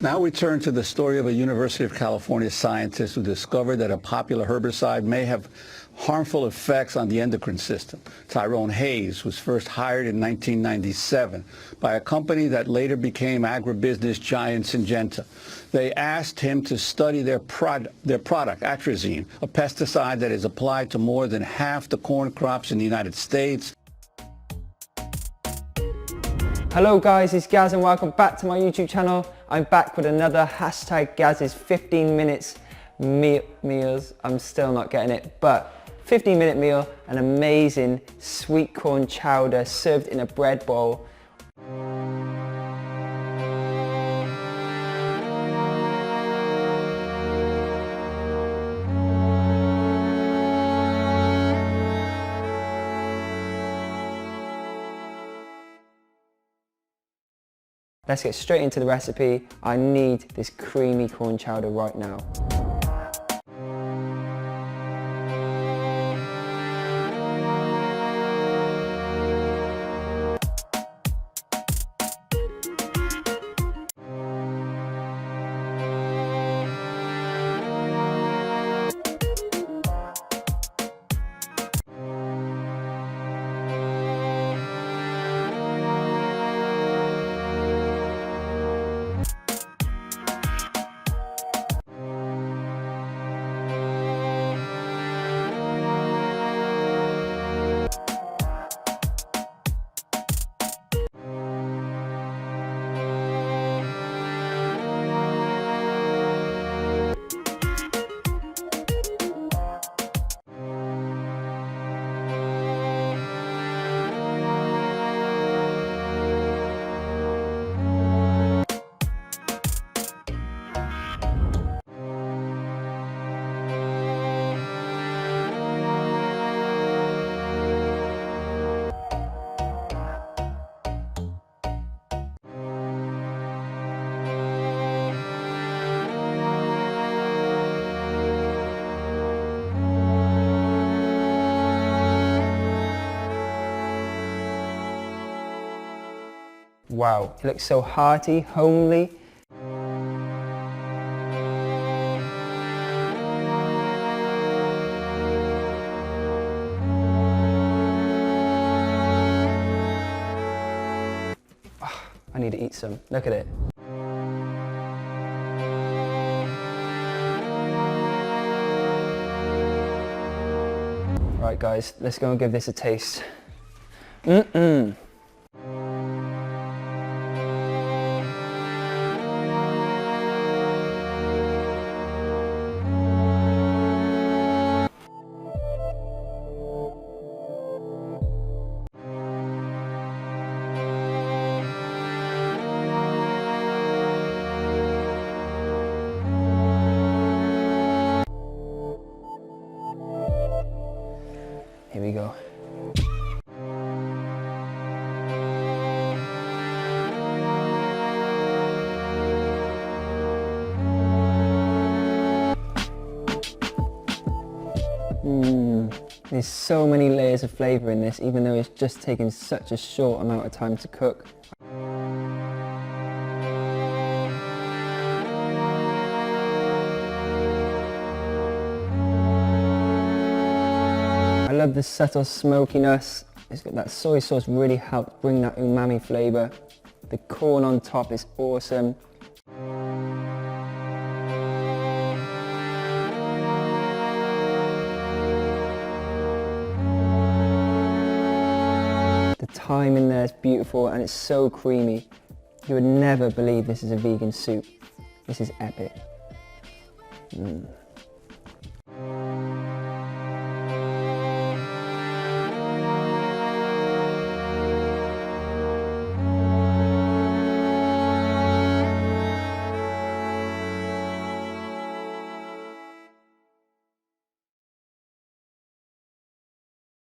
Now we turn to the story of a University of California scientist who discovered that a popular herbicide may have harmful effects on the endocrine system. Tyrone Hayes was first hired in 1997 by a company that later became agribusiness giant Syngenta. They asked him to study their product, atrazine, a pesticide that is applied to more than half the corn crops in the United States. Hello guys, it's Gaz and welcome back to my YouTube channel. I'm back with another hashtag Gaz's 15 minutes meals. I'm still not getting it, but 15-minute meal, an amazing sweet corn chowder served in a bread bowl. Let's get straight into the recipe. I need this creamy corn chowder right now. Wow, it looks so hearty, homely. Oh, I need to eat some. Look at it. Right guys, let's go and give this a taste. Mmm. Here we go. There's so many layers of flavour in this, even though it's just taken such a short amount of time to cook. I love the subtle smokiness. It's got that soy sauce really helped bring that umami flavour. The corn on top is awesome. The thyme in there is beautiful and it's so creamy. You would never believe this is a vegan soup. This is epic.